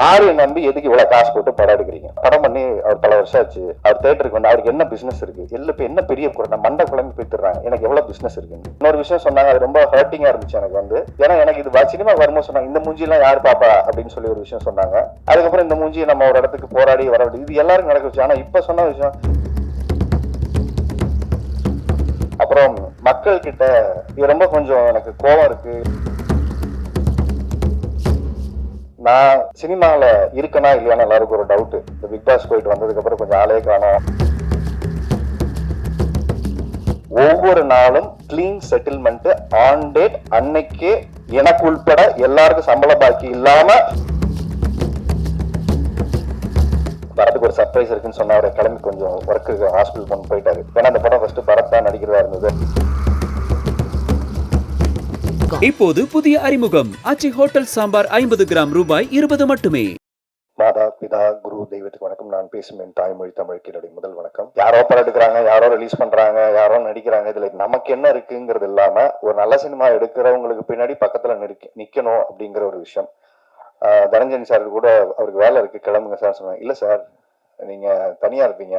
ஆரிய நம்பி எதுக்கு இவ்வளவு காசு போட்டு படம் எடுக்கிறீங்க? படம் பண்ணி அவர் பல வருஷம் ஆச்சு. அவர் தேட்டருக்கு வந்து அவருக்கு என்ன பிசினஸ் இருக்கு? இப்ப என்ன பெரிய குறை மண்டை குழம்பு போயிட்டுறாங்க. எனக்கு எவ்வளவு பிசினஸ் இருக்கு? இன்னொரு விஷயம் சொன்னாங்க, அது ரொம்ப ஹர்ட்டிங்கா இருந்துச்சு எனக்கு வந்து. ஏன்னா எனக்கு இது சினிமா வரும்போது சொன்னாங்க, இந்த மூஞ்சி எல்லாம் யாரு பாப்பா அப்படின்னு சொல்லி ஒரு விஷயம் சொன்னாங்க. அதுக்கப்புறம் இந்த மூஞ்சி நம்ம ஒரு இடத்துக்கு போராடி வர இது எல்லாரும் நடக்க வச்சு. ஆனா இப்ப சொன்ன விஷயம், அப்புறம் மக்கள் கிட்ட இது ரொம்ப கொஞ்சம் எனக்கு கோபம் இருக்கு. நான் சினிமாவில் இருக்கனா இல்லையான்னு எல்லாருக்கும் ஒரு டவுட். இந்த பிக் பாஸ் போயிட்டு வந்ததுக்கு அப்புறம் கொஞ்சம் ஆளே காணோம். ஒவ்வொரு நாளும் கிளீன் செட்டில்மெண்ட் ஆன் டேட், அன்னைக்கே எனக்கு உள்பட எல்லாருக்கும் சம்பள பாக்கி இல்லாம பரத்துக்கு ஒரு சர்ப்ரைஸ் இருக்குன்னு சொன்ன அவரை கிளம்பி கொஞ்சம் ஒர்க்கு ஹாஸ்பிட்டல் கொண்டு போயிட்டாரு. ஏன்னா அந்த படம் ஃபர்ஸ்ட் பரத் தான் நடிக்கிறதா இருந்தது. இப்போது புதிய அறிமுகம் ஆச்சி ஹோட்டல் சாம்பார் 50 கிராம் ரூபாய் 20 மட்டுமே. மாதா பிதா குரு தெய்வத்துக்கு வணக்கம். நான் பேசும் என் தாய்மொழி தமிழுக்கு என்னுடைய முதல் வணக்கம். யாரோ படம் எடுக்கிறாங்க, யாரோ ரிலீஸ் பண்றாங்க, யாரோ நடிக்கிறாங்க, இதுல நமக்கு என்ன இருக்குங்கிறது இல்லாம ஒரு நல்ல சினிமா எடுக்கிறவங்களுக்கு பின்னாடி பக்கத்துல நிக்கணும் அப்படிங்கிற ஒரு விஷயம். தனஞ்சயன் சார் கூட அவருக்கு வேலை இருக்கு, கிளம்புங்க சார் சொன்னாங்க. இல்ல சார், நீங்க தனியா இருப்பீங்க.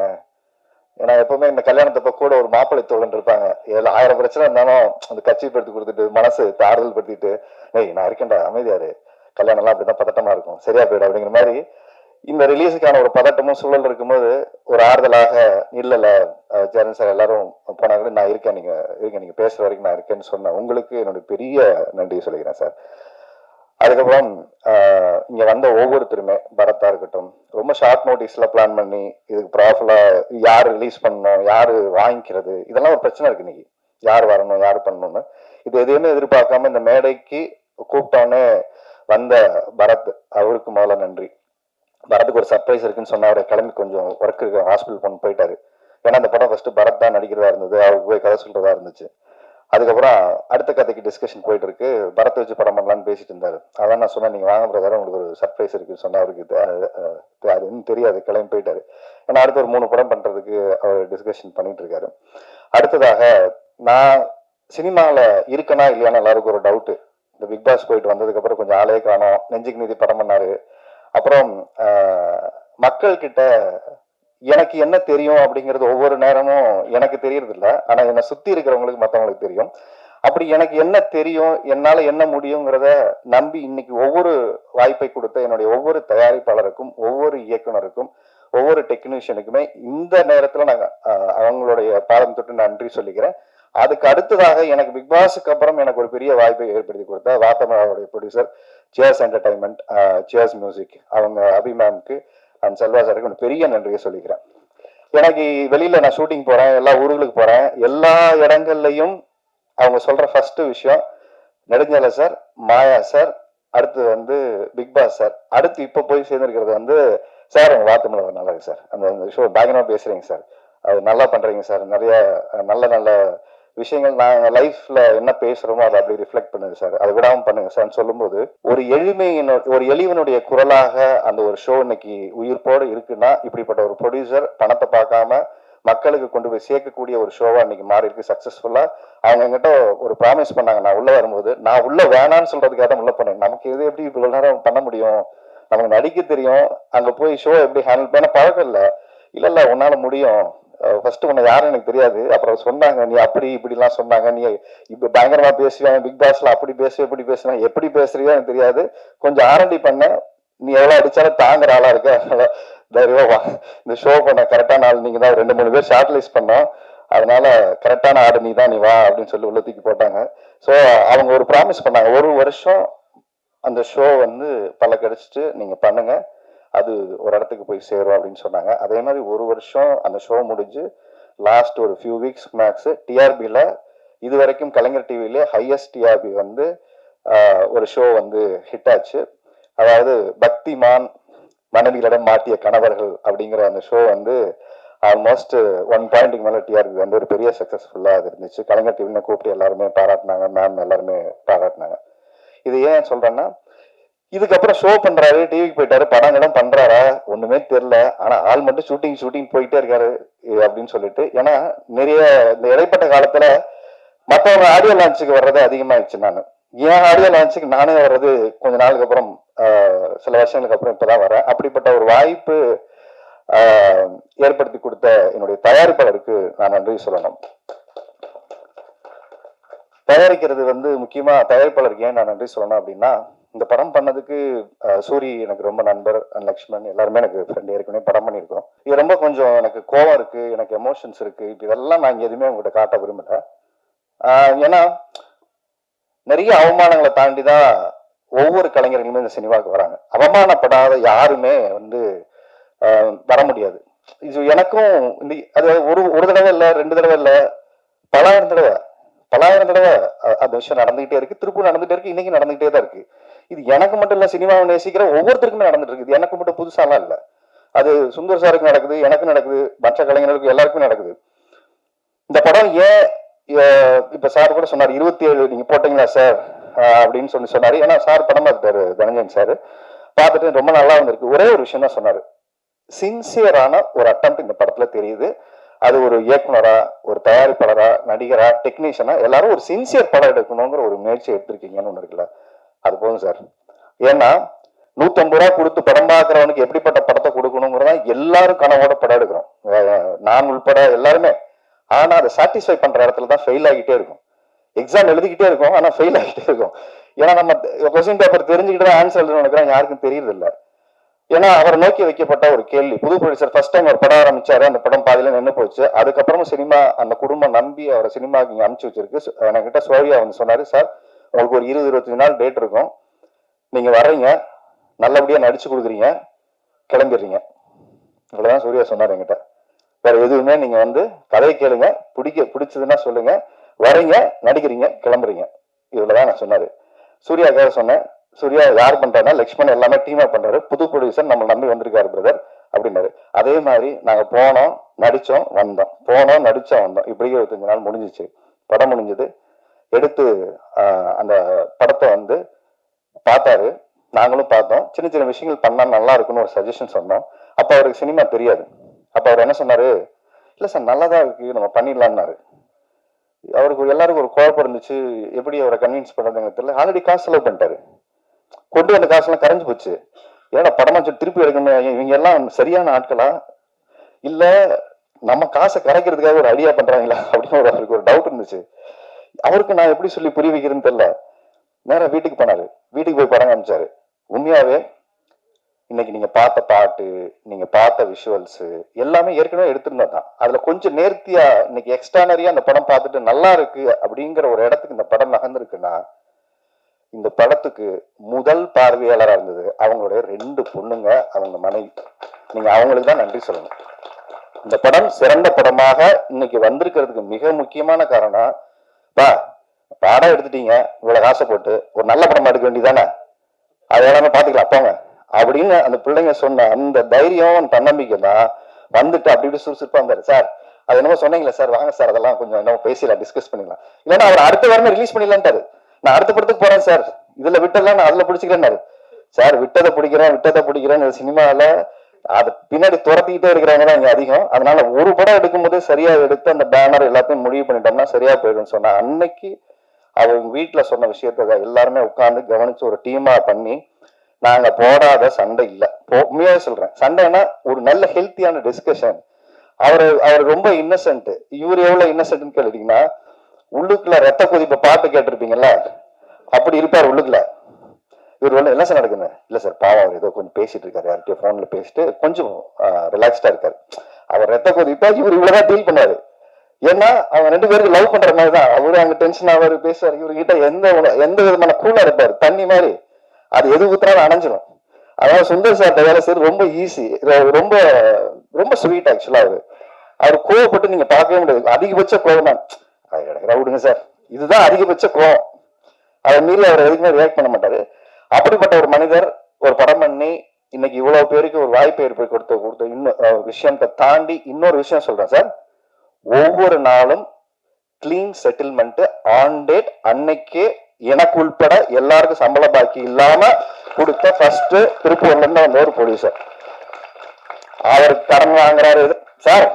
ஏன்னா எப்பவுமே இந்த கல்யாணத்தப்ப கூட ஒரு மாப்பிள்ளை தோழன் இருப்பாங்க. இதுல 1000 பிரச்சனை இருந்தாலும் அந்த கட்சி படுத்தி கொடுத்துட்டு மனசு தாறுதல் படுத்திட்டு, ஏய் நான் இருக்கேன்டா, அமைதியாரு, கல்யாணம் எல்லாம் அப்படிதான் பதட்டமா இருக்கும், சரியா போயிடும் அப்படிங்கிற மாதிரி இந்த ரிலீஸுக்கான ஒரு பதட்டமும் சூழல் இருக்கும்போது ஒரு ஆறுதலாக, இல்ல ஜெரன் சார் எல்லாரும் போனாங்க, நான் இருக்கேன், நீங்க பேசுற வரைக்கும் நான் இருக்கேன்னு சொன்னேன். உங்களுக்கு என்னுடைய பெரிய நன்றியை சொல்லிக்கிறேன் சார். அதுக்கப்புறம் இங்க வந்த ஒவ்வொருத்தருமே, பரத்தா இருக்கட்டும், ரொம்ப ஷார்ட் நோட்டீஸ்ல பிளான் பண்ணி இதுக்கு ப்ராப்பரா யாரு ரிலீஸ் பண்ணணும், யாரு வாங்கிக்கிறது, இதெல்லாம் ஒரு பிரச்சனை இருக்கு. இன்னைக்கு யார் வரணும், யாரு பண்ணணும்னு இது எதையுமே எதிர்பார்க்காம இந்த மேடைக்கு கூப்பிட்டோன்னே வந்த பரத், அவருக்கு முதல்ல நன்றி. பரத்துக்கு ஒரு சர்ப்ரைஸ் இருக்குன்னு சொன்ன அவரை கிளம்பி கொஞ்சம் ஒர்க்கு ஹாஸ்பிட்டல் கொண்டு போயிட்டாரு. ஏன்னா அந்த படம் ஃபர்ஸ்ட் பரத் தான் நடிக்கிறதா இருந்தது, அவருக்கு போய் கதை சொல்றதா இருந்துச்சு. அதுக்கப்புறம் அடுத்த கதைக்கு டிஸ்கஷன் போயிட்டு இருக்கு. பரத்தை வச்சு படம் பண்ணலான்னு பேசிட்டு இருந்தாரு. அதான் நான் சொன்னேன், நீங்க வாங்க பிரதர், உங்களுக்கு ஒரு சர்ப்ரைஸ் இருக்குன்னு சொன்னா அவருக்கு அது இன்னும் தெரியாது, கிளம்பி போயிட்டாரு. ஏன்னா அடுத்த ஒரு 3 படம் பண்றதுக்கு அவர் டிஸ்கஷன் பண்ணிட்டு இருக்காரு. அடுத்ததாக, நான் சினிமாவில் இருக்கனா இல்லையான்னு எல்லாருக்கும் ஒரு டவுட். இந்த பிக் பாஸ் போயிட்டு வந்ததுக்கு அப்புறம் கொஞ்சம் ஆளே காணோம். நெஞ்சுக்கு நீதி படம் பண்ணாரு. அப்புறம் மக்கள் கிட்ட எனக்கு என்ன தெரியும் அப்படிங்கிறது ஒவ்வொரு நேரமும் எனக்கு தெரியறது இல்லை. ஆனா என்னை சுத்தி இருக்கிறவங்களுக்கு, மற்றவங்களுக்கு தெரியும். அப்படி எனக்கு என்ன தெரியும், என்னால என்ன முடியுங்கிறத நம்பி இன்னைக்கு ஒவ்வொரு வாய்ப்பை கொடுத்த என்னுடைய ஒவ்வொரு தயாரிப்பாளருக்கும், ஒவ்வொரு இயக்குனருக்கும், ஒவ்வொரு டெக்னீஷியனுக்குமே இந்த நேரத்துல நான் அவங்களுடைய பாதம் தொட்டு நன்றி சொல்லிக்கிறேன். அதுக்கு அடுத்ததாக எனக்கு பிக் பாஸுக்கு அப்புறம் எனக்கு ஒரு பெரிய வாய்ப்பை ஏற்படுத்தி கொடுத்த வாத்தமராவுடைய producer cheers entertainment, cheers music, அவங்க அபிமேம்க்கு அண்ட் செல்வா சாருக்கு பெரிய நன்றியை சொல்லிக்கிறேன். எனக்கு வெளியில நான் ஷூட்டிங் போறேன், எல்லா ஊர்களுக்கு போறேன், எல்லா இடங்கள்லையும் அவங்க சொல்ற ஃபர்ஸ்ட் விஷயம் நெடுஞ்சாலை சார், மாயா சார், அடுத்து வந்து பிக் பாஸ் சார், அடுத்து இப்ப போய் சேர்ந்திருக்கிறது வந்து சார் உங்க வாத்தமிழ நல்லா இருக்கு சார், அந்த ஷோ பயங்கரமா பேசுறீங்க சார், அது நல்லா பண்றீங்க சார், நிறைய நல்ல நல்ல விஷயங்கள் நாங்க லைஃப்ல என்ன பேசுறோமோ அதை அப்படி ரிஃப்ளெக்ட் பண்ணுங்க சார், அதை விடாம பண்ணுங்க சார் சொல்லும்போது ஒரு ஒரு எளிவனுடைய குரலாக அந்த ஒரு ஷோ இன்னைக்கு உயிர்ப்போடு இருக்குன்னா, இப்படிப்பட்ட ஒரு ப்ரொடியூசர் பணத்தை பார்க்காம மக்களுக்கு கொண்டு போய் சேர்க்கக்கூடிய ஒரு ஷோவா இன்னைக்கு மாறி இருக்கு சக்சஸ்ஃபுல்லா. அவங்க என்கிட்ட ஒரு ப்ராமிஸ் பண்ணாங்க, நான் உள்ள வரும்போது, நான் உள்ள வேணான்னு சொல்றதுக்காக தான் உள்ள பண்ணேன். நமக்கு இது எப்படி இவ்வளவு நேரம் பண்ண முடியும், நமக்கு நடிக்க தெரியும், அங்க போய் ஷோ எப்படி ஹேண்டில் பண்ண பழக்கம் இல்லை. இல்ல உன்னால முடியும், ஃபர்ஸ்ட் உன்னை யாரும் எனக்கு தெரியாது, அப்புறம் சொன்னாங்க நீ அப்படி இப்படிலாம் சொன்னாங்க, நீ இப்ப பயங்கரமா பேசுவாங்க பிக் பாஸ்ல, அப்படி பேசுவேன் இப்படி பேசுவேன், எப்படி பேசுறியோ எனக்கு தெரியாது, கொஞ்சம் ஆரண்டி பண்ண, நீ எவ்வளவு அடிச்சாலும் தாங்குற ஆளா இருக்க, அதனால தைரியமா இந்த ஷோ பண்ண கரெக்டான ஆள் நீங்க தான். 2-3 பேர் ஷார்ட் லிஸ்ட் பண்ணோம், அதனால கரெக்டான ஆடு நீ தான், நீ வா அப்படின்னு சொல்லி உள்ள தூக்கி போட்டாங்க. ஸோ அவங்க ஒரு ப்ராமிஸ் பண்ணாங்க, 1 வருஷம் அந்த ஷோ வந்து பல கிடைச்சிட்டு நீங்க பண்ணுங்க, அது ஒரு இடத்துக்கு போய் சேரும் அப்படின்னு சொன்னாங்க. அதே மாதிரி 1 வருஷம் அந்த ஷோ முடிஞ்சு லாஸ்ட் ஒரு ஃபியூ வீக்ஸ் மேக்ஸ் டிஆர்பியில் இது வரைக்கும் கலைஞர் டிவிலே ஹையஸ்ட் டிஆர்பி வந்து ஒரு ஷோ வந்து ஹிட் ஆச்சு. அதாவது பக்திமான் மனைவிகளிடம் மாட்டிய கணவர்கள் அப்படிங்கிற அந்த ஷோ வந்து ஆல்மோஸ்ட் 1 பாயிண்ட்டுக்கு மேலே டிஆர்பி வந்து ஒரு பெரிய சக்ஸஸ்ஃபுல்லாக அது இருந்துச்சு. கலைஞர் டிவின்னு கூப்பிட்டு எல்லாருமே பாராட்டினாங்க, மேம் எல்லாருமே பாராட்டினாங்க. இது ஏன் சொல்றேன்னா, இதுக்கப்புறம் ஷோ பண்றாரு, டிவிக்கு போயிட்டாரு, படங்களும் பண்றாரா ஒண்ணுமே தெரியல, ஆனா ஆள் மட்டும் ஷூட்டிங் போயிட்டே இருக்காரு அப்படின்னு சொல்லிட்டு. ஏன்னா நிறைய இந்த இடைப்பட்ட காலத்துல மற்றவங்க ஆடியோ லான்ச்சுக்கு வர்றது அதிகமாயிடுச்சு. நான் என் ஆடியோ லான்ச்சுக்கு நானே வர்றது கொஞ்ச நாளுக்கு அப்புறம், சில வருஷங்களுக்கு அப்புறம் இப்பதான் வரேன். அப்படிப்பட்ட ஒரு வாய்ப்பு ஏற்படுத்தி கொடுத்த என்னுடைய தயாரிப்பாளருக்கு நான் நன்றி சொல்லணும். தயாரிக்கிறது முக்கியமா தயாரிப்பாளருக்கு ஏன் நான் நன்றி சொல்லணும் அப்படின்னா, இந்த படம் பண்ணதுக்கு சூரி எனக்கு ரொம்ப நண்பர், லக்ஷ்மண் எல்லாருமே எனக்கு ஃப்ரெண்ட், ஏற்கனவே படம் பண்ணியிருக்கோம். இது ரொம்ப கொஞ்சம் எனக்கு கோவம் இருக்கு, எனக்கு எமோஷன்ஸ் இருக்கு, இப்போ இதெல்லாம் நான் எதுவுமே உங்கள்கிட்ட காட்ட விரும்பல. ஏன்னா நிறைய அவமானங்களை தாண்டி தான் ஒவ்வொரு கலைஞர்களுமே இந்த சினிமாவுக்கு வராங்க. அவமானப்படாத யாருமே வர முடியாது. இது எனக்கும் அது ஒரு தடவை இல்லை, 2 தடவை இல்லை, பலாயிரம் தடவை அந்த விஷயம் நடந்துகிட்டே இருக்கு, திருப்பூர் நடந்துகிட்டே இருக்கு, இன்னைக்கு நடந்துகிட்டே தான் இருக்கு. இது எனக்கு மட்டும் இல்ல, சினிமாவை நேசிக்கிற ஒவ்வொருத்தருக்குமே நடந்துட்டு இருக்கு. இது எனக்கு மட்டும் புதுசாலாம் இல்லை. அது சுந்தர் சாருக்கு நடக்குது, எனக்கு நடக்குது, மற்ற கலைஞர்களுக்கு எல்லாருக்குமே நடக்குது. இந்த படம் ஏன் இப்ப சார் கூட சொன்னார் 27 நீங்க போட்டீங்களா சார் அப்படின்னு சொன்னாரு. ஏன்னா சார் படம் பார்த்துட்டாரு, தனஞ்சயன் சார் பார்த்துட்டு ரொம்ப நல்லா வந்திருக்கு. ஒரே ஒரு விஷயம் தான் சொன்னாரு, சின்சியரான ஒரு அட்டெம்ப்ட் இந்த படத்துல தெரியுது. அது ஒரு இயக்குனரா, ஒரு தயாரிப்பாளரா, நடிகரா, டெக்னீஷியனா எல்லாரும் ஒரு சின்சியர் படம் எடுக்கணுங்கிற ஒரு முயற்சி எடுத்திருக்கீங்கன்னு ஒண்ணு இருக்குல்ல, அது போதும் சார். ஏன்னா 150 ரூபா கொடுத்து படம் பார்க்கறவனுக்கு எப்படிப்பட்ட படத்தை கொடுக்கணுங்கிறதா எல்லாரும் கனவோட படம் எடுக்கிறோம், நான் உள்பட எல்லாருமே. ஆனா அதை சாட்டிஸ்ஃபை பண்ற இடத்துல தான் ஃபெயில் ஆகிட்டே இருக்கும். எக்ஸாம் எழுதிக்கிட்டே இருக்கும், ஆனா ஃபெயில் ஆகிட்டே இருக்கும். ஏன்னா நம்ம கொஸ்டின் பேப்பர் தெரிஞ்சுக்கிட்டு தான் ஆன்சர் எழுதணும் நினைக்கிறோம், யாருக்கும் தெரியுது இல்லை. ஏன்னா அவர் நோக்கி வைக்கப்பட்ட ஒரு கேள்வி. புது ப்ரொடியூசர் ஃபர்ஸ்ட் டைம் ஒரு படம் ஆரம்பிச்சாரு, அந்த படம் பாதியில நின்று போச்சு. அதுக்கப்புறமா சினிமா அந்த குடும்பம் நம்பி அவரை சினிமாவுக்கு இங்க அனுப்பிச்சு வச்சிருக்கு. என்கிட்ட சோழியா சொன்னாரு, சார் உங்களுக்கு ஒரு 20-25 நாள் டேட் இருக்கும், நீங்க வர்றீங்க, நல்லபடியா நடிச்சு கொடுக்குறீங்க, கிளம்பிடுறீங்க. இவ்வளவுதான் சூர்யா சொன்னார் என்கிட்ட. வேற எதுவுமே நீங்க கதையை கேளுங்க, பிடிச்சதுன்னா சொல்லுங்க, வரீங்க, நடிக்கிறீங்க, கிளம்புறீங்க, இவ்வளவுதான் நான் சொன்னாரு. சூர்யாக்காக சொன்னேன். சூர்யா யார் பண்றாருன்னா லக்ஷ்மண் எல்லாமே டீமா பண்றாரு, புது ப்ரொடியூசர் நம்ம நம்பி வந்திருக்காரு பிரதர் அப்படின்னாரு. அதே மாதிரி நாங்க போனோம், நடிச்சோம், வந்தோம், போனோம், நடிச்சோம், வந்தோம். இப்படி 25 நாள் முடிஞ்சிச்சு. படம் முடிஞ்சது. எடுத்து அந்த படத்தை பார்த்தாரு, நாங்களும் பார்த்தோம். சின்ன சின்ன விஷயங்கள் பண்ணா நல்லா இருக்குன்னு ஒரு சஜஷன் சொன்னோம். அப்ப அவருக்கு சினிமா தெரியாது. அப்ப அவர் என்ன சொன்னாரு, இல்ல சார் நல்லாதான் இருக்கு, நம்ம பண்ணிடலாம்னாரு. அவருக்கு எல்லாருக்கும் ஒரு குழப்பம் இருந்துச்சு, எப்படி அவரை கன்வின்ஸ் பண்றதுன்னு தெரியல. ஆல்ரெடி காசு செலவு பண்ணிட்டாரு, கொண்டு வந்த காசு எல்லாம் கரைஞ்சு போச்சு. ஏன்னா படமா திருப்பி எடுக்கணும், இவங்க எல்லாம் சரியான ஆட்களா இல்ல நம்ம காசை கரைக்கிறதுக்காக ஒரு ஐடியா பண்றாங்களா அப்படின்னு அவருக்கு ஒரு டவுட் இருந்துச்சு. அவருக்கு நான் எப்படி சொல்லி புரிய வைக்கிறேன்னு தெரியல. நேரா வீட்டுக்கு போனாரு, வீட்டுக்கு போய் படம் காமிச்சாரு. உண்மையாவே இன்னைக்கு நீங்க பார்த்த பாட்டு, நீங்க பார்த்த விஷுவல்ஸ் எல்லாமே ஏற்கனவே எடுத்திருந்ததான். அதுல கொஞ்சம் நேர்த்தியா இன்னைக்கு எக்ஸ்ட்ரானரியா அந்த படம் பார்த்துட்டு நல்லா இருக்கு அப்படிங்கிற ஒரு இடத்துக்கு இந்த படம் நகர்ந்துருக்குன்னா, இந்த படத்துக்கு முதல் பார்வையாளராக இருந்தது அவங்களுடைய 2 பொண்ணுங்க, அவங்க மனைவி. நீங்க அவங்களுக்கு தான் நன்றி சொல்லணும். இந்த படம் சிறந்த படமாக இன்னைக்கு வந்திருக்கிறதுக்கு மிக முக்கியமான காரணம், பாடம் எடுத்துட்டீங்க, இவ்வளவு காசை போட்டு ஒரு நல்ல படமா எடுக்க வேண்டியதானே, அது எல்லாமே பாத்துக்கலாம் போங்க அப்படின்னு அந்த பிள்ளைங்க சொன்ன அந்த தைரியம், தன்னம்பிக்கை தான் அப்படி இப்படி சுறுசுறுப்பா இருந்தாரு. சார் அது என்னமோ சொன்னீங்களா சார், வாங்க சார் அதெல்லாம் கொஞ்சம் என்னமோ பேசலாம், டிஸ்கஸ் பண்ணிக்கலாம், இல்லைன்னா அவர் அடுத்த வாரமே ரிலீஸ் பண்ணிடலான்ட்டாரு. நான் அடுத்த படத்துக்கு போறேன் சார், இதுல விட்டெல்லாம் நான் அதுல பிடிச்சிக்கிறேன்னாரு. சார் விட்டதை பிடிக்கிறேன்னு சினிமாவில அது பின்னாடி துரத்திக்கிட்டே இருக்கிறவங்க தான் இங்க அதிகம். அதனால ஒரு படம் எடுக்கும் போதே சரியா எடுத்து அந்த பேனர் எல்லாத்தையும் முடிவு பண்ணிட்டோம்னா சரியா போயிடும்னு சொன்னா, அன்னைக்கு அவங்க வீட்டுல சொன்ன விஷயத்த எல்லாருமே உட்கார்ந்து கவனிச்சு ஒரு டீமா பண்ணி, நாங்க போடாத சண்டை இல்ல, உண்மையாவே சொல்றேன். சண்டைன்னா ஒரு நல்ல ஹெல்த்தியான டிஸ்கஷன். அவர் ரொம்ப இன்னசென்ட். இவர் எவ்வளவு இன்னசென்ட்னு கேட்டீங்கன்னா, உள்ளுக்குள்ள ரத்த கொதிப்ப பாட்டு கேட்டிருப்பீங்கல்ல, அப்படி இருப்பார் உள்ளுக்குள்ள. இவர் என்ன சார் நடக்குது, இல்ல சார் பாவம் அவர் ஏதோ கொஞ்சம் பேசிட்டு இருக்காரு, யார்கிட்டயோ போன்ல பேசிட்டு கொஞ்சம் ரிலாக்ஸ்டா இருக்காரு. அவர் ரத்த கொதிப்பா இவர் இவ்வளவுதான் டீல் பண்ணாரு. ஏன்னா அவங்க 2 பேருக்கு லவ் பண்ற மாதிரி தான். அவரு அங்க டென்ஷன் ஆவாரு, பேசுவாரு, இவர்கிட்ட எந்த விதமான கூலா இருப்பாரு, தண்ணி மாதிரி. அது எது ஊத்துறாலும் அணைஞ்சிடும். அதனால சுந்தர் சார் வேலை செய்யறது ரொம்ப ஈஸி, ரொம்ப ரொம்ப ஸ்வீட். ஆக்சுவலா அவர் கோவப்பட்டு நீங்க பார்க்கவே முடியாது. அதிகபட்ச கோவம் தான், விடுங்க சார், இதுதான் அதிகபட்ச கோவம். அதை மீறி அவர் எதுக்குமே ரியாக்ட் பண்ண மாட்டாரு. அப்படிப்பட்ட ஒரு மனிதர் ஒரு படம் பண்ணி இன்னைக்கு இவ்வளவு பேருக்கு ஒரு வாய்ப்பை ஏற்படுத்தி கொடுத்த இன்னும் விஷயத்தை தாண்டி இன்னொரு விஷயம் சொல்றேன் சார். ஒவ்வொரு நாளும் கிளீன் செட்டில்மெண்ட் ஆன் டேட், அன்னைக்கே எனக்கு உள்பட எல்லாருக்கும் சம்பள பாக்கி இல்லாம கொடுத்த ஃபர்ஸ்ட் திருப்பூர்ல இருந்து வந்த ஒரு ப்ரொடியூசர். அவருக்கு கடன் வாங்குறாரு சார்.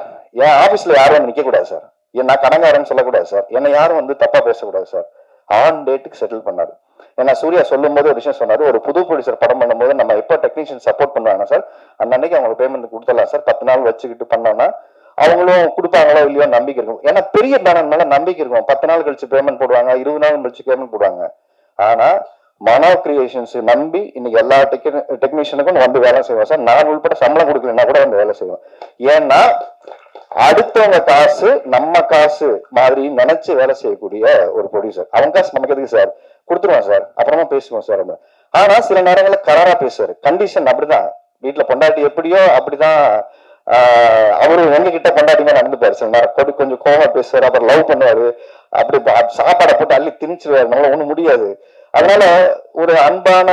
என் ஆபீஸ்ல யாரும் நிக்க கூடாது சார், நான் கடன்காரன்னு சொல்லக்கூடாது சார், என்னை யாரும் தப்பா பேசக்கூடாது சார். ஆன் டேட்டுக்கு செட்டில் பண்ணாரு. ஏன்னா சூர்யா சொல்லும் போது ஒரு விஷயம் சொன்னாரு, ஒரு புது ப்ரொடியூசர் படம் பண்ணும்போது நம்ம எப்போ டெக்னீஷியன் சப்போர்ட் பண்ணுவாங்க சார், அன்னைக்கு அவங்களுக்கு பேமெண்ட் கொடுத்துடலாம் சார், 10 நாள் வச்சுக்கிட்டு பண்ணோம்னா அவங்களும் கொடுப்பாங்களோ இல்லையோ நம்பிக்கை இருக்கும். ஏன்னா பெரிய பேனர் மேல நம்பிக்கை இருக்கும். 10 நாள் கழிச்சு பேமெண்ட் போடுவாங்க, 20 நாள் கழிச்சு பேமெண்ட் போடுவாங்க. ஆனா மனோ கிரியேஷன்ஸ் நம்பி இன்னைக்கு எல்லா டெக்னீஷியனுக்கும் வந்து வேலை செய்வோம் சார். நான் உள்பட சம்பளம் கொடுக்கலன்னா கூட வந்து வேலை செய்வோம். ஏன்னா அடுத்தவங்க காசு நம்ம காசு மாதிரி நினைச்சு வேலை செய்யக்கூடிய ஒரு ப்ரொடியூசர். அவங்க காசு நமக்கு எதுக்கு சார், கொடுத்துருவோம் சார், அப்புறமா பேசுவோம் சார். ஆனா சில நேரங்களில் கராரா பேசுவாரு. கண்டிஷன் அப்படிதான். வீட்டுல பொண்டாட்டி எப்படியோ அப்படிதான் அவரு எங்க கிட்ட பொண்டாட்டிங்க நடந்துப்பாரு. சில நேரம் கொஞ்சம் கோவமா பேசுவாரு, அப்புறம் லவ் பண்ணுவாரு, அப்படி சாப்பாடை போட்டு அள்ளி திணிச்சிருவாரு. நம்மளால ஒண்ணும் முடியாது. அதனால ஒரு அன்பான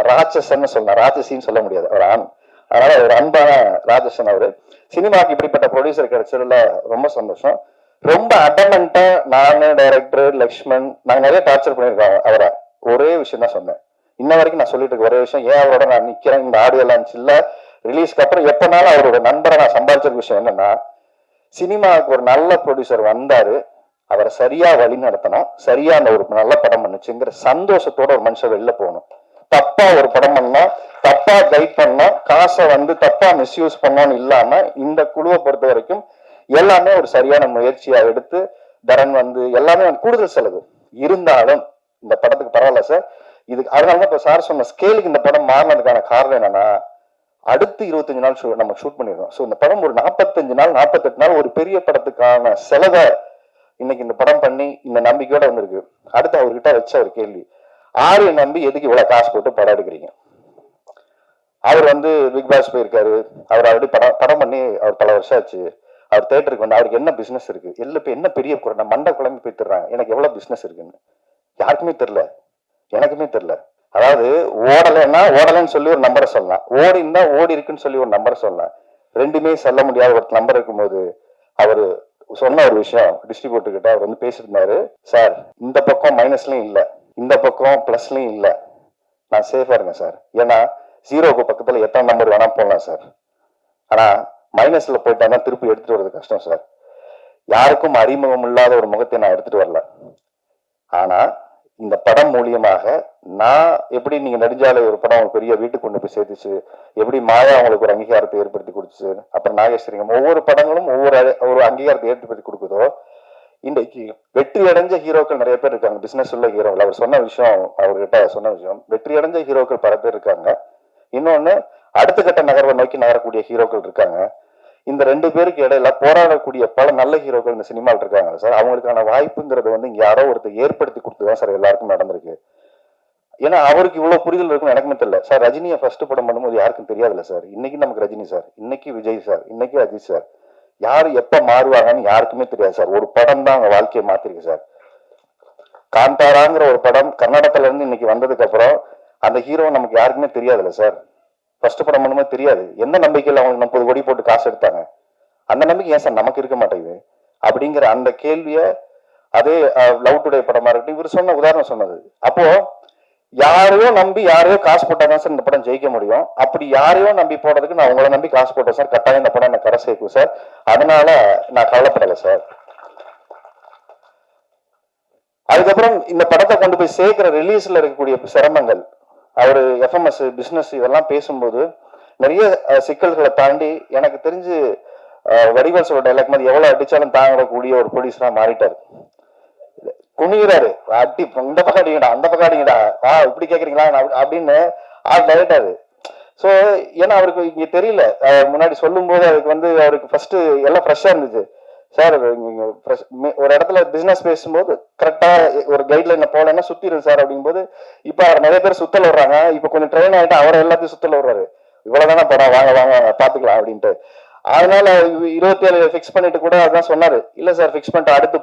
ராட்சசன்னு சொல்லலாம், ராட்சசின்னு சொல்ல முடியாது, ஒரு ஆண். அதனால ஒரு அன்பான ராட்சசன் அவரு. சினிமாக்கு இப்படிப்பட்ட ப்ரொடியூசர் கிடைச்சதுல ரொம்ப சந்தோஷம். ரொம்ப அடமெண்டா நானு, டைரக்டர் லக்ஷ்மண், நாங்க நிறைய டார்ச்சர் பண்ணியிருக்கோம் அவரை. ஒரே விஷயம் தான் சொன்னேன், இன்ன வரைக்கும் நான் சொல்லிட்டு இருக்க ஒரே விஷயம், ஏன் அவரோட நான் நிக்கிறேன் இந்த ஆடியோ லான்ச் இல்ல ரிலீஸ்க்கு அப்புறம் எப்பனாலும் அவரோட நண்பரை நான் சம்பாதிச்சிருக்க விஷயம் என்னன்னா, சினிமாவுக்கு ஒரு நல்ல ப்ரொடியூசர் வந்தாரு, அவரை சரியா வழி நடத்தணும், சரியா அந்த ஒரு நல்ல படம் பண்ணுச்சுங்கிற சந்தோஷத்தோட ஒரு மனுஷன் வெளில போகணும். தப்பா ஒரு படம் பண்ணா, தப்பா கைட் பண்ணா, காசை வந்து தப்பா மிஸ்யூஸ் பண்ணோன்னு இல்லாம இந்த குழுவை பொறுத்த வரைக்கும் எல்லாமே ஒரு சரியான முயற்சியா எடுத்து, தரன் வந்து எல்லாமே கூடுதல் செலவு இருந்தாலும் இந்த படத்துக்கு பரவாயில்ல சார். இதுக்கு அதனாலதான் இப்ப சார் சொன்ன ஸ்கேலுக்கு இந்த படம் மாறினதுக்கான காரணம் என்னன்னா, அடுத்து 25 நாள் நம்ம ஷூட் பண்ணிடுறோம். ஸோ இந்த படம் ஒரு 45 நாள் 48 நாள் ஒரு பெரிய படத்துக்கான செலவை இன்னைக்கு இந்த படம் பண்ணி இந்த நம்பிக்கையோட வந்திருக்கு. அடுத்து அவர்கிட்ட வச்ச ஒரு கேள்வி, ஆரிய நம்பி எதுக்கு இவ்வளவு காசு போட்டு படம் எடுக்கிறீங்க? அவர் வந்து பிக் பாஸ் போயிருக்காரு, அவர் ஆல்ரெடி படம் பண்ணி அவர் பல வருஷம் ஆச்சு. அவர் தேட்டருக்கு வந்து அவருக்கு என்ன பிசினஸ் இருக்கு, இப்ப என்ன பெரிய குறை மண்டை குழம்பு போய் தர்றாங்க, எனக்கு எவ்வளவு பிசினஸ் இருக்குன்னு யாருக்குமே தெரியல, எனக்குமே தெரியல. அதாவது ஓடலைன்னு சொல்லி ஒரு நம்பரை சொல்லலாம், ஓடினா ஓடி இருக்குன்னு சொல்லி ஒரு நம்பரை சொல்லலாம். ரெண்டுமே சொல்ல முடியாத ஒரு நம்பர் இருக்கும்போது அவரு சொன்ன ஒரு விஷயம், டிஸ்ட்ரிபியூட்டர் கிட்ட அவர் வந்து பேசியிருந்தாரு, சார் இந்த பக்கம் மைனஸ்லயும் இல்ல, இந்த பக்கம் பிளஸ்லயும் இல்ல, நான் சேஃபா இருக்கேன் சார். ஏன்னா ஜீரோக்கு பக்கத்துல எத்தனை நம்பர் வேணா போடலாம் சார், ஆனா மைனஸ்ல போயிட்டாங்கன்னா திருப்பி எடுத்துட்டு வர்றது கஷ்டம் சார். யாருக்கும் அறிமுகம் இல்லாத ஒரு முகத்தை நான் எடுத்துட்டு வரல. ஆனா இந்த படம் மூலியமாக நான் எப்படி, நீங்க நெடுஞ்சாலை ஒரு படம் பெரிய வீட்டுக்கு கொண்டு போய் சேர்த்துச்சு, எப்படி மாயா அவங்களுக்கு ஒரு அங்கீகாரத்தை ஏற்படுத்தி கொடுத்துச்சு, அப்புறம் நாகேஸ்வரிங்க ஒவ்வொரு படங்களும் ஒரு அங்கீகாரத்தை ஏற்படுத்தி கொடுக்குதோ, இன்றைக்கு வெற்றி அடைஞ்ச ஹீரோக்கள் நிறைய பேர் இருக்காங்க. பிசினஸ் உள்ள ஹீரோக்கள், அவர் சொன்ன விஷயம், அவர்கிட்ட சொன்ன விஷயம், வெற்றி அடைஞ்ச ஹீரோக்கள் பல பேர் இருக்காங்க. இன்னொன்னு அடுத்த கட்ட நகர்வை நோக்கி நகரக்கூடிய ஹீரோக்கள் இருக்காங்க. இந்த ரெண்டு பேருக்கு இடையில போராடக்கூடிய பல நல்ல ஹீரோக்கள் இந்த சினிமாவில் இருக்காங்க சார். அவங்களுக்கான வாய்ப்புங்கிறது வந்து இங்க யாரோ ஒருத்தர் ஏற்படுத்தி கொடுத்துதான் சார் எல்லாருக்கும் நடந்திருக்கு. ஏன்னா அவருக்கு இவ்வளவு புரிதல் இருக்குன்னு எனக்குமே தெரியல சார். ரஜினியை ஃபர்ஸ்ட் படம் பண்ணும்போது யாருக்கும் தெரியாதுல்ல சார். இன்னைக்கு நமக்கு ரஜினி சார், இன்னைக்கு விஜய் சார், இன்னைக்கு அஜித் சார், யாரு எப்ப மாறுவாங்கன்னு யாருக்குமே தெரியாது சார். ஒரு படம் தான் அவங்க வாழ்க்கையை மாத்திருக்கு சார். காந்தாராங்கிற ஒரு படம் கர்நாடகத்துல இருந்து இன்னைக்கு வந்ததுக்கு அப்புறம் அந்த ஹீரோ நமக்கு யாருக்குமே தெரியாதுல்ல சார். ஃபர்ஸ்ட் படம் பண்ணும்போது தெரியாது. எந்த நம்பிக்கையில் அவங்க 30 கோடி போட்டு காசு எடுத்தாங்க, அந்த நம்பிக்கை ஏன் சார் நமக்கு இருக்க மாட்டேங்குது அப்படிங்கிற அந்த கேள்விய அதே லவ் டுடே படமா இருக்கட்டும், இவர் சொன்ன உதாரணம் சொன்னது. அப்போ யாரையோ நம்பி யாரையோ காசு போட்டாதான் சார் இந்த படம் ஜெயிக்க முடியும். அப்படி யாரையோ நம்பி போடுறதுக்கு நான் உங்களை நம்பி காசு போட்டேன் சார், கட்டாயம் இந்த படம் எனக்கு கரை சேர்க்கும் சார். அதனால நான் கவலைப்படலை சார். அதுக்கப்புறம் இந்த படத்தை கொண்டு போய் சேர்க்கிற ரிலீஸ்ல இருக்கக்கூடிய சிரமங்கள், அவரு எஃப்எம்எஸ் பிசினஸ் இதெல்லாம் பேசும்போது நிறைய சிக்கல்களை தாண்டி எனக்கு தெரிஞ்சு வடிவேல் சொல்ற டைலாக் மாதிரி எவ்வளவு அடிச்சாலும் தாங்கக்கூடிய ஒரு ப்ரொடியூசரா மாறிட்டாரு. குனிகிறாரு, அடி இந்த பக்கம் அடிங்கடா, அந்த பக்கம் அடிங்கடா, இப்படி கேக்குறீங்களா அப்படின்னு டைரக்டாரு. ஸோ ஏன்னா அவருக்கு இங்க தெரியல, முன்னாடி சொல்லும் போது அதுக்கு வந்து அவருக்கு ஃபர்ஸ்ட் எல்லாம் ஃப்ரெஷ்ஷா இருந்துச்சு சார். ஒரு இடத்துல பிசினஸ் பேசும்போது கரெக்டா ஒரு கைட்லைன்ல போலன்னா சுத்திடுது சார் அப்படிங்கும்போது, இப்ப அவர் நிறைய பேர் சுத்தல் வர்றாங்க. இப்ப கொஞ்சம் ட்ரெயின் ஆயிட்டு அவரை எல்லாத்தையும் சுத்தல் வர்றாரு. இவ்வளவுதானே படம், வாங்க வாங்க பாத்துக்கலாம் அப்படின்ட்டு. அதனால 27 ஃபிக்ஸ் பண்ணிட்டு கூட அதான் சொன்னாரு, இல்ல சார் ஃபிக்ஸ் பண்ணிட்டு அடுத்து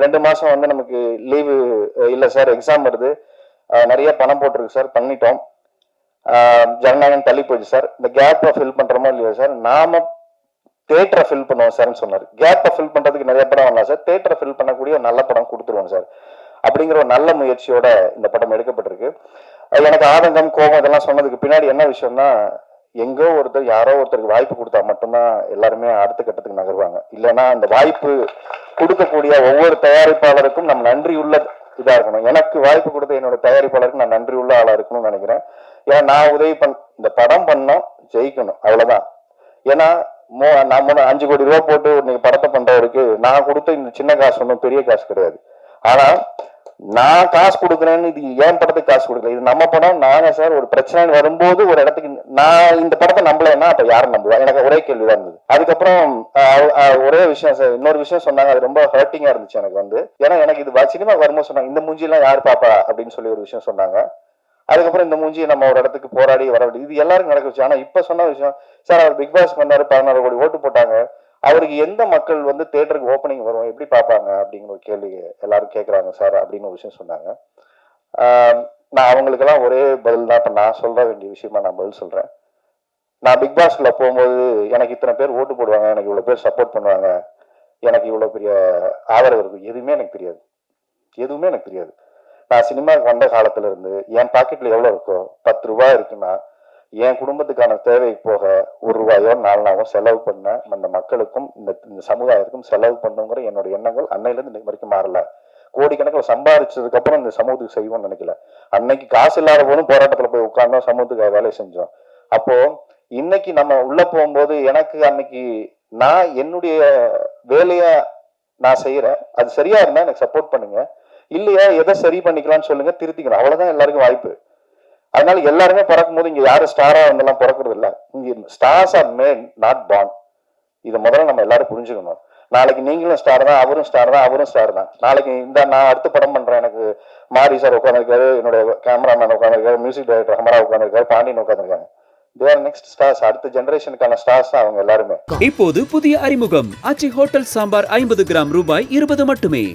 2 மாசம் வந்து நமக்கு லீவு இல்ல சார், எக்ஸாம் வருது, நிறைய பணம் போட்டிருக்கு சார், பண்ணிட்டோம், ஜனநாயகம் தள்ளி போயிடுச்சு சார், இந்த கேப்பை ஃபில் பண்றோமோ இல்லையா சார், நாம தியேட்டரை ஃபில் பண்ணுவோம் சார்னு சொன்னார். கேப்பை ஃபில் பண்றதுக்கு நிறைய படம் வரலாம் சார், தியேட்டரை ஃபில் பண்ணக்கூடிய ஒரு நல்ல படம் கொடுத்துருவோம் சார் அப்படிங்கிற ஒரு நல்ல முயற்சியோட இந்த படம் எடுக்கப்பட்டிருக்கு. எனக்கு ஆதங்கம் கோபம் இதெல்லாம் சொன்னதுக்கு பின்னாடி என்ன விஷயம்னா, எங்கோ ஒருத்தர் யாரோ ஒருத்தருக்கு வாய்ப்பு கொடுத்தா மட்டும்தான் எல்லாருமே அடுத்த கட்டத்துக்கு நகர்வாங்க. இல்லைன்னா அந்த வாய்ப்பு கொடுக்கக்கூடிய ஒவ்வொரு தயாரிப்பாளருக்கும் நம்ம நன்றியுள்ள இதா இருக்கணும். எனக்கு வாய்ப்பு கொடுத்த என்னோட தயாரிப்பாளருக்கு நான் நன்றி உள்ள ஆளா இருக்கணும்னு நினைக்கிறேன். ஏன்னா நான் உதவி இந்த படம் பண்ணோம், ஜெயிக்கணும், அவ்வளவுதான். ஏன்னா நான் 5 கோடி ரூபாய் போட்டு நீங்க படத்தை பண்றவருக்கு நான் கொடுத்த இந்த சின்ன காசு ஒன்றும் பெரிய காசு கிடையாது. ஆனா நான் காசு கொடுக்குறேன்னு இது ஏன் படத்துக்கு காசு கொடுக்கல, இது நம்ம படம். நாங்க சார் ஒரு பிரச்சனை வரும்போது ஒரு இடத்துக்கு நான் இந்த படத்தை நம்பலைன்னா அப்ப யாரும் நம்புவா? எனக்கு ஒரே கேள்விதான் இருந்தது. அதுக்கப்புறம் ஒரே விஷயம் சார், இன்னொரு விஷயம் சொன்னாங்க, அது ரொம்ப ஹர்ட்டிங்கா இருந்துச்சு எனக்கு வந்து. ஏன்னா எனக்கு இது சினிமா வரும்போது சொன்னாங்க, இந்த மூஞ்சி எல்லாம் யாரு பாப்பா அப்படின்னு சொல்லி ஒரு விஷயம் சொன்னாங்க. அதுக்கப்புறம் இந்த மூஞ்சி நம்ம ஒரு இடத்துக்கு போராடி வர வேண்டியது இது எல்லாருக்கும் நடக்க வச்சு. ஆனா இப்ப சொன்ன விஷயம் சார், அவர் பிக் பாஸ் பண்ணாரு, 16 கோடி ஓட்டு போட்டாங்க, அவருக்கு எந்த மக்கள் வந்து தியேட்டருக்கு ஓப்பனிங் வரும் எப்படி பார்ப்பாங்க அப்படிங்கிற ஒரு கேள்வி எல்லாரும் கேட்கறாங்க சார் அப்படின்னு ஒரு விஷயம் சொன்னாங்க. நான் அவங்களுக்கெல்லாம் ஒரே பதில் தான். இப்ப நான் சொல்ற வேண்டிய விஷயமா நான் பதில் சொல்றேன். நான் பிக் பாஸ்ல போகும்போது எனக்கு இத்தனை பேர் ஓட்டு போடுவாங்க, எனக்கு இவ்வளவு பேர் சப்போர்ட் பண்ணுவாங்க, எனக்கு இவ்வளவு பெரிய ஆதரவு இருக்கு, எதுவுமே எனக்கு தெரியாது. எதுவுமே எனக்கு தெரியாது. நான் சினிமாவுக்கு வந்த காலத்துல இருந்து என் பாக்கெட்ல எவ்வளவு இருக்கோ 10 ரூபாய் இருக்குன்னா என் குடும்பத்துக்கான தேவைக்கு போக 1 ரூபாயோ 4 நாளோ செலவு பண்ண அந்த மக்களுக்கும் இந்த சமுதாயத்துக்கும் செலவு பண்ணுங்கிற என்னோட எண்ணங்கள் அன்னையில இருந்து இன்னைக்கு வரைக்கும் மாறல. கோடிக்கணக்கில் சம்பாதிச்சதுக்கு அப்புறம் இந்த சமூகத்துக்கு செய்வோம்னு நினைக்கல. அன்னைக்கு காசு இல்லாத போதும் போராட்டத்துல போய் உட்கார்ந்தோம், சமூகத்துக்காக வேலை செஞ்சோம். அப்போ இன்னைக்கு நம்ம உள்ள போகும்போது எனக்கு அன்னைக்கு நான் என்னுடைய வேலைய நான் செய்யறேன், அது சரியா இருந்தா எனக்கு சப்போர்ட் பண்ணுங்க, இல்லையா எதை சரி பண்ணிக்கலாம்னு சொல்லுங்க, திருத்திக்கணும், அவ்வளவுதான் எல்லாருக்கும் வாய்ப்பு. அதனால எல்லாருமே பிறக்கும் போது இங்க யாரும் ஸ்டாரா வந்தெல்லாம் பிறக்கிறது இல்ல. இங்க stars R mat not born. இதை முதல்ல நம்ம எல்லாரும் புரிஞ்சுக்கணும். நாளைக்கு நீங்களும் ஸ்டார் தான், அவரும் ஸ்டார் தான், அவரும் ஸ்டார் தான். நாளைக்கு நான் அடுத்த படம் பண்றேன், எனக்கு மாரி சார் உட்காந்துருக்காரு, என்னுடைய கேமராமேன் உட்காந்துருக்காரு, மியூசிக் டைரக்டர் ஹமரா உட்காந்துருக்காரு, பாண்டியன் உட்காந்துருக்காங்க. தேர் நெக்ஸ்ட் ஸ்டார்ஸ், அடுத்த ஜெனரேஷனுக்கான ஸ்டார்ஸ் தான் அவங்க எல்லாருமே. இப்போது புதிய அறிமுகம் ஆச்சி ஹோட்டல் சாம்பார் 50 கிராம் ரூபாய் 20 மட்டுமே.